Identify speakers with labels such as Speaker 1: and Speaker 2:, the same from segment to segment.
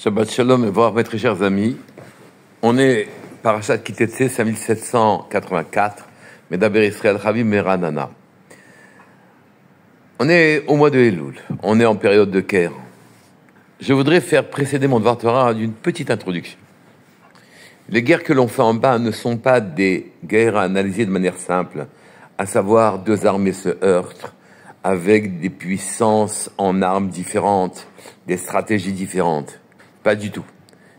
Speaker 1: Shabbat Shalom et voir mes très chers amis. On est Parashat Ki Tetzeh 5784, Medaber Israël Chaviv Meranana. On est au mois de Elul, on est en période de guerre. Je voudrais faire précéder mon Dvar Torah d'une petite introduction. Les guerres que l'on fait en bas ne sont pas des guerres à analyser de manière simple, à savoir deux armées se heurtent avec des puissances en armes différentes, des stratégies différentes. Pas du tout.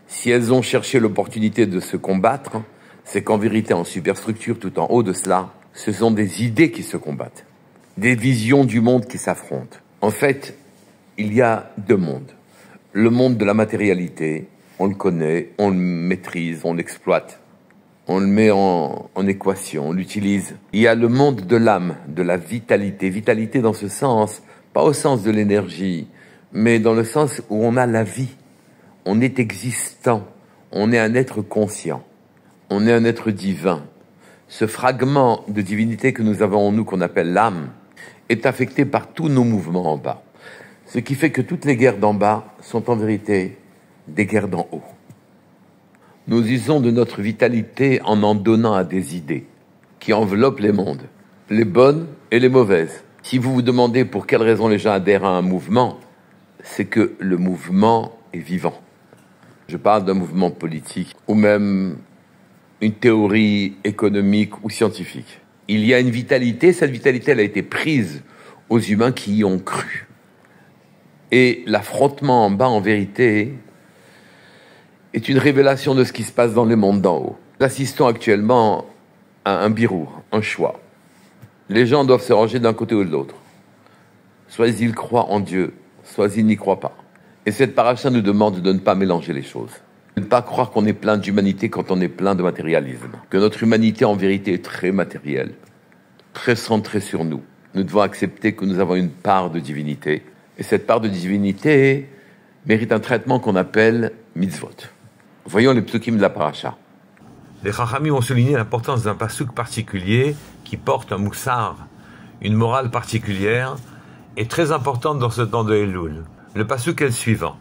Speaker 1: Si elles ont cherché l'opportunité de se combattre, c'est qu'en vérité, en superstructure, tout en haut de cela, ce sont des idées qui se combattent, des visions du monde qui s'affrontent. En fait, il y a deux mondes. Le monde de la matérialité, on le connaît, on le maîtrise, on l'exploite, on le met en équation, on l'utilise. Il y a le monde de l'âme, de la vitalité. Vitalité dans ce sens, pas au sens de l'énergie, mais dans le sens où on a la vie. On est existant, on est un être conscient, on est un être divin. Ce fragment de divinité que nous avons en nous, qu'on appelle l'âme, est affecté par tous nos mouvements en bas. Ce qui fait que toutes les guerres d'en bas sont en vérité des guerres d'en haut. Nous usons de notre vitalité en donnant à des idées qui enveloppent les mondes, les bonnes et les mauvaises. Si vous vous demandez pour quelles raisons les gens adhèrent à un mouvement, c'est que le mouvement est vivant. Je parle d'un mouvement politique ou même une théorie économique ou scientifique. Il y a une vitalité, cette vitalité elle a été prise aux humains qui y ont cru. Et l'affrontement en bas, en vérité, est une révélation de ce qui se passe dans les mondes d'en haut. Nous assistons actuellement à un birour, un choix. Les gens doivent se ranger d'un côté ou de l'autre. Soit ils croient en Dieu, soit ils n'y croient pas. Et cette paracha nous demande de ne pas mélanger les choses. De ne pas croire qu'on est plein d'humanité quand on est plein de matérialisme. Que notre humanité en vérité est très matérielle, très centrée sur nous. Nous devons accepter que nous avons une part de divinité. Et cette part de divinité mérite un traitement qu'on appelle mitzvot. Voyons les psukim de la paracha.
Speaker 2: Les Chachamim ont souligné l'importance d'un pasuk particulier qui porte un moussar, une morale particulière, et très importante dans ce temps de Elul. Le pasuk est le suivant.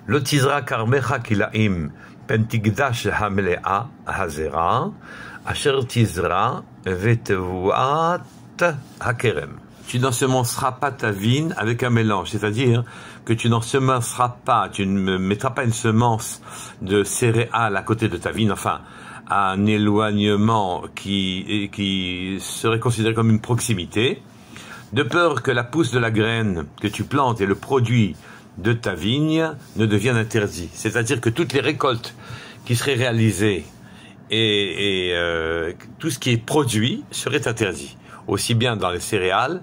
Speaker 2: Lo tizra karmecha kilaim pentigdash hamlea hazera asher tizra vetevuat hakerem. Tu n'ensemenceras pas ta vigne avec un mélange, c'est-à-dire que tu n'ensemenceras pas, tu ne mettras pas une semence de céréales à côté de ta vigne, enfin, à un éloignement qui serait considéré comme une proximité, de peur que la pousse de la graine que tu plantes et le produit de ta vigne ne deviennent interdits. C'est-à-dire que toutes les récoltes qui seraient réalisées et tout ce qui est produit serait interdit, aussi bien dans les céréales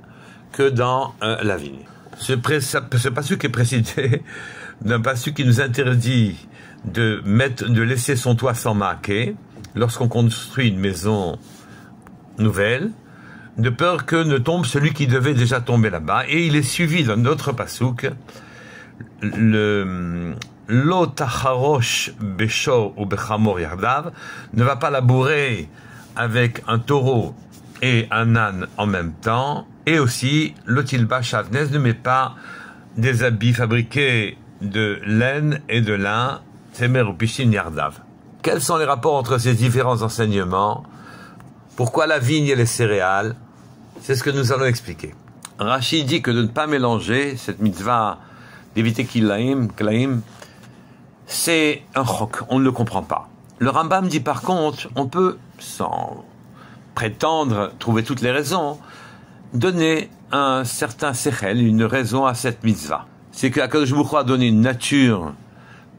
Speaker 2: que dans la vigne. Ce pasuk est précédé d'un pasuk qui nous interdit de laisser son toit sans maquet lorsqu'on construit une maison nouvelle, de peur que ne tombe celui qui devait déjà tomber là-bas. Et il est suivi d'un autre pasuk, le lo tacharosh beshor ou bechamor yardav, ne va pas labourer avec un taureau et un âne en même temps, et aussi lo tilba shavnez, ne met pas des habits fabriqués de laine et de lin, temer ou pishin yardav. Quels sont les rapports entre ces différents enseignements? Pourquoi la vigne et les céréales? C'est ce que nous allons expliquer. Rashi dit que de ne pas mélanger cette mitzvah d'éviter kilaim, c'est un chok, on ne le comprend pas. Le Rambam dit par contre, on peut, sans prétendre trouver toutes les raisons, donner un certain sechel, une raison à cette mitzvah. C'est que Akadosh Baruch Hu a donné une nature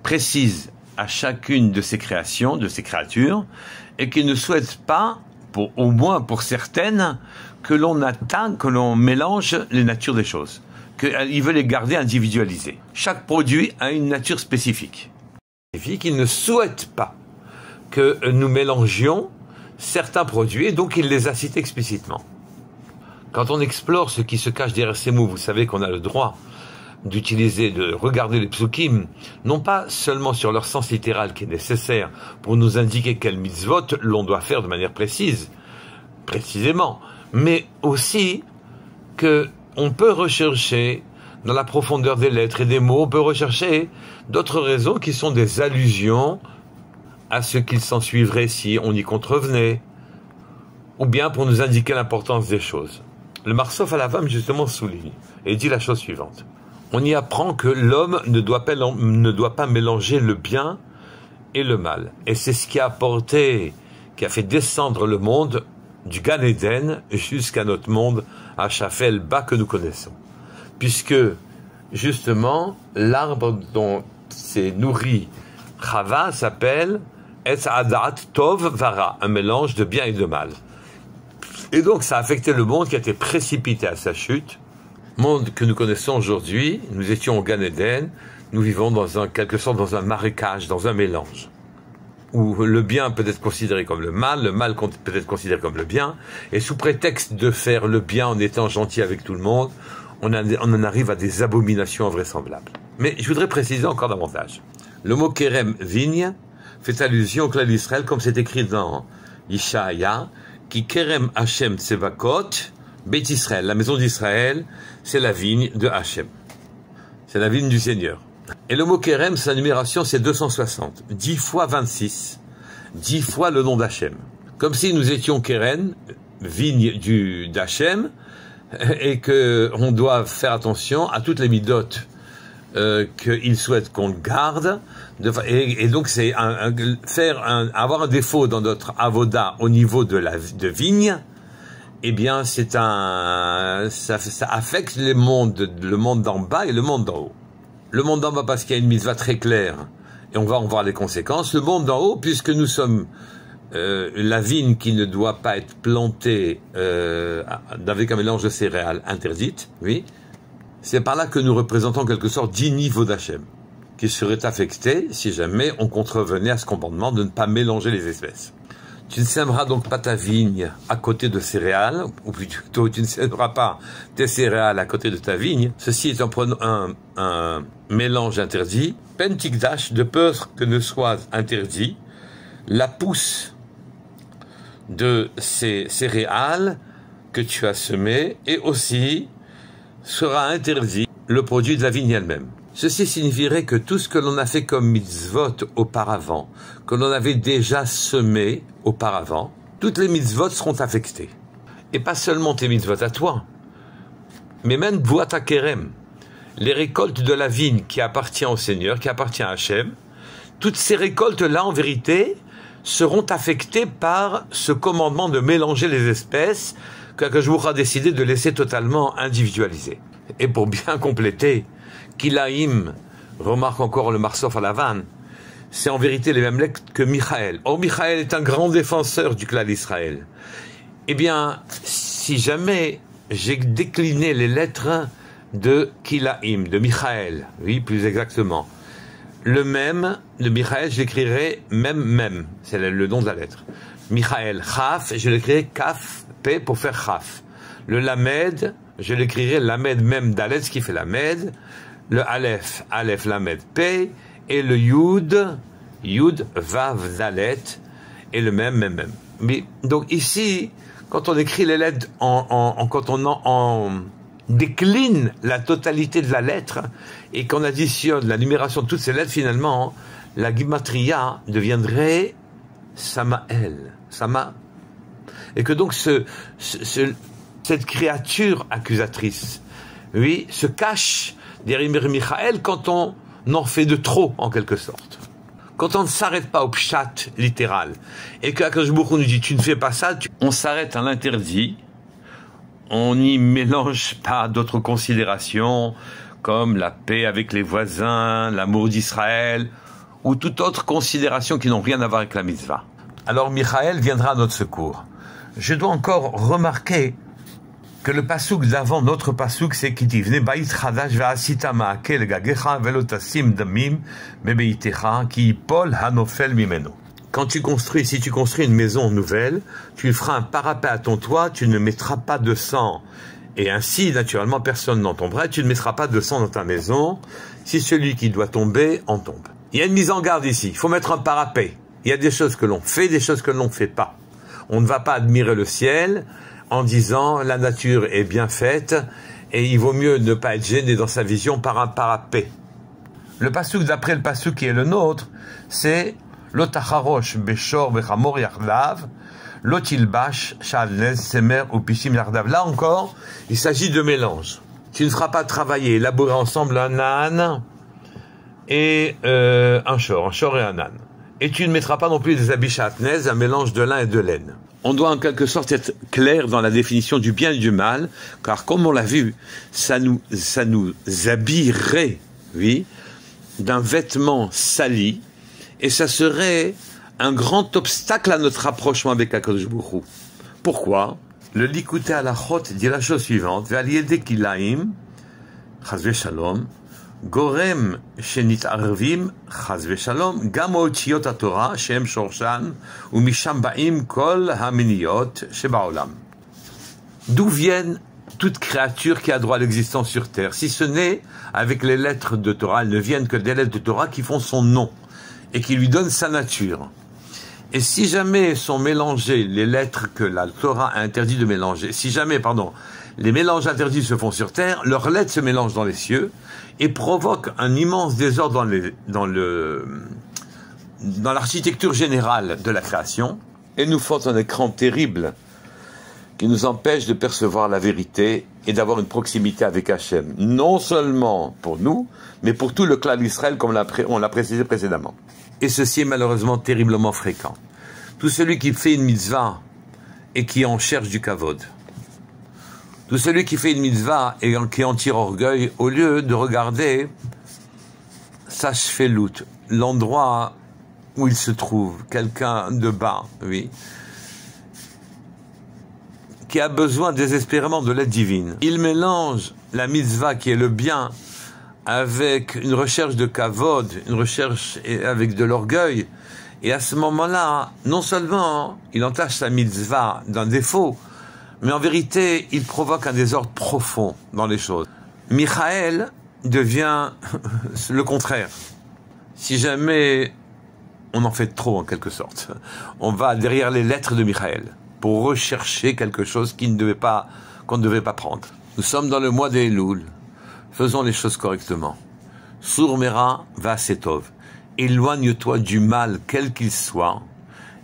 Speaker 2: précise à chacune de ses créations, de ses créatures, et qu'il ne souhaite pas, au moins pour certaines, que l'on mélange les natures des choses. Qu'il veut les garder individualisées. Chaque produit a une nature spécifique. Il ne souhaite pas que nous mélangions certains produits, et donc il les a cités explicitement. Quand on explore ce qui se cache derrière ces mots, vous savez qu'on a le droit de regarder les psukim, non pas seulement sur leur sens littéral qui est nécessaire pour nous indiquer quel mitzvot l'on doit faire de manière précisément, mais aussi que on peut rechercher dans la profondeur des lettres et des mots, on peut rechercher d'autres raisons qui sont des allusions à ce qu'il s'en suivrait si on y contrevenait, ou bien pour nous indiquer l'importance des choses. Le Marsof Alavam justement souligne et dit la chose suivante. On y apprend que l'homme ne doit pas mélanger le bien et le mal. Et c'est ce qui a fait descendre le monde du Gan Eden jusqu'à notre monde, à Shafel bas que nous connaissons. Puisque, justement, l'arbre dont s'est nourri Chava s'appelle Etz Adat Tov Vara, un mélange de bien et de mal. Et donc, ça a affecté le monde qui a été précipité à sa chute. Monde que nous connaissons aujourd'hui, nous étions au Gan Eden, nous vivons quelque sorte dans un marécage, dans un mélange, où le bien peut être considéré comme le mal peut être considéré comme le bien, et sous prétexte de faire le bien en étant gentil avec tout le monde, on en arrive à des abominations invraisemblables. Mais je voudrais préciser encore davantage. Le mot Kerem, vigne, fait allusion au clan d'Israël, comme c'est écrit dans Ishaïa, qui Kerem Hashem Tsevakot, Beit Israël, la maison d'Israël, c'est la vigne de Hashem. C'est la vigne du Seigneur. Et le mot Kerem, sa numération, c'est 260. 10 fois 26. 10 fois le nom d'Hachem. Comme si nous étions Keren, vigne d'Hachem, et qu'on doit faire attention à toutes les midotes qu'il souhaite qu'on garde. Et donc, c'est avoir un défaut dans notre avoda au niveau de vigne, eh bien, ça affecte le monde d'en bas et le monde d'en haut. Le monde d'en bas parce qu'il y a une mitzvah très claire, et on va en voir les conséquences. Le monde d'en haut, puisque nous sommes la vigne qui ne doit pas être plantée avec un mélange de céréales interdite, oui, c'est par là que nous représentons en quelque sorte 10 niveaux d'Hachem, qui seraient affectés si jamais on contrevenait à ce commandement de ne pas mélanger les espèces. Tu ne sèmeras donc pas ta vigne à côté de céréales, ou plutôt tu ne sèmeras pas tes céréales à côté de ta vigne. Ceci est un mélange interdit, pentikdash, de peur que ne soit interdit la pousse de ces céréales que tu as semées, et aussi sera interdit le produit de la vigne elle-même. Ceci signifierait que tout ce que l'on a fait comme mitzvot auparavant, que l'on avait déjà semé auparavant, toutes les mitzvot seront affectées. Et pas seulement tes mitzvot à toi, mais même Bouat Kerem, les récoltes de la vigne qui appartient au Seigneur, qui appartient à Hachem, toutes ces récoltes-là, en vérité, seront affectées par ce commandement de mélanger les espèces que je vous ai décidé de laisser totalement individualiser. Et pour bien compléter, Kilaïm, remarque encore le Marsof Alavan, c'est en vérité les mêmes lettres que Michaël. Or, Michaël est un grand défenseur du clan d'Israël. Eh bien, si jamais j'ai décliné les lettres de Kilaïm, de Michaël, oui, plus exactement, le même de Michaël, je l'écrirai même, c'est le nom de la lettre. Michaël, Chaf, je l'écrirai Kaf, P pour faire Chaf. Le Lamed, je l'écrirai Lamed même Dalet, ce qui fait Lamed. Le Aleph, Aleph Lamed P, et le Yud Vav Dalet, et le même. Mais, donc ici, quand on écrit les lettres, quand on décline la totalité de la lettre, et qu'on additionne la numération de toutes ces lettres, finalement, la Gimatria deviendrait Samael, Sama. Et que donc cette créature accusatrice, oui, se cache derrière Michaël quand on en fait de trop, en quelque sorte. Quand on ne s'arrête pas au pshat littéral, et qu'Akadosh Baruch Hu nous dit tu ne fais pas ça, on s'arrête à l'interdit, on n'y mélange pas d'autres considérations comme la paix avec les voisins, l'amour d'Israël, ou toute autre considération qui n'ont rien à voir avec la mitzvah. Alors Michaël viendra à notre secours. Je dois encore remarquer que le pasouk d'avant, notre pasouk, c'est qui dit Vne ba'it chadash ve'asita ma'akel gagecha ve'lo tasim damim bebeitecha ki yipol hanofel mimeno. Quand si tu construis une maison nouvelle, tu feras un parapet à ton toit, tu ne mettras pas de sang. Et ainsi, naturellement, personne n'en tombera. Tu ne mettras pas de sang dans ta maison. Si celui qui doit tomber, en tombe. Il y a une mise en garde ici. Il faut mettre un parapet. Il y a des choses que l'on fait, des choses que l'on ne fait pas. On ne va pas admirer le ciel en disant la nature est bien faite et il vaut mieux ne pas être gêné dans sa vision par un parapet. Le pasuk d'après le pasuk qui est le nôtre, c'est Lotacharosh beshor bechamor yardav, lotilbash shalnez semer ou pishim yardav. Là encore, il s'agit de mélange. Tu ne feras pas travailler, élaborer ensemble un âne et un shor et un âne. Et tu ne mettras pas non plus des habits chatnez, un mélange de lin et de laine. On doit en quelque sorte être clair dans la définition du bien et du mal, car comme on l'a vu, ça nous habillerait, oui, d'un vêtement sali, et ça serait un grand obstacle à notre rapprochement avec HaKadosh Baruch Hu. Pourquoi? Le Likutei Halachot dit la chose suivante: Ve'al yedei kilaim, chas v'shalom, gorem shenit'arvim, chas v'shalom, gam otziot haTorah shehem shorshan, u'misham ba'im kol haminiyot sheba'olam. D'où viennent toute créature qui a droit à l'existence sur terre, si ce n'est avec les lettres de Torah? Elles ne viennent que des lettres de Torah qui font son nom et qui lui donnent sa nature. Et si jamais sont mélangées les lettres que la Torah a interdit de mélanger, si jamais, les mélanges interdits se font sur terre, leurs lettres se mélangent dans les cieux et provoquent un immense désordre dans l'architecture générale de la création, et nous font un écran terrible qui nous empêche de percevoir la vérité et d'avoir une proximité avec Hachem, non seulement pour nous, mais pour tout le clan d'Israël, comme on l'a précisé précédemment. Et ceci est malheureusement terriblement fréquent. Tout celui qui fait une mitzvah et qui en cherche du kavod, tout celui qui fait une mitzvah et qui en tire orgueil, au lieu de regarder sa shfelut, l'endroit où il se trouve, quelqu'un de bas, oui, qui a besoin désespérément de l'aide divine. Il mélange la mitzvah qui est le bien avec une recherche de kavod, une recherche avec de l'orgueil, et à ce moment-là, non seulement il entache sa mitzvah d'un défaut, mais en vérité, il provoque un désordre profond dans les choses. Michael devient le contraire. Si jamais on en fait trop, en quelque sorte, on va derrière les lettres de Michael pour rechercher quelque chose qu'on ne devait pas prendre. Nous sommes dans le mois des Elul. Faisons les choses correctement. Sourmera va setov. Éloigne-toi du mal, quel qu'il soit,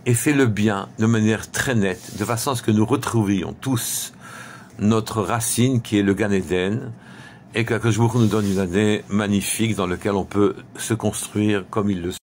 Speaker 2: et fais le bien de manière très nette, de façon à ce que nous retrouvions tous notre racine qui est le Gan Eden, et que HaKadosh Baruch Hu nous donne une année magnifique dans laquelle on peut se construire comme il le souhaite.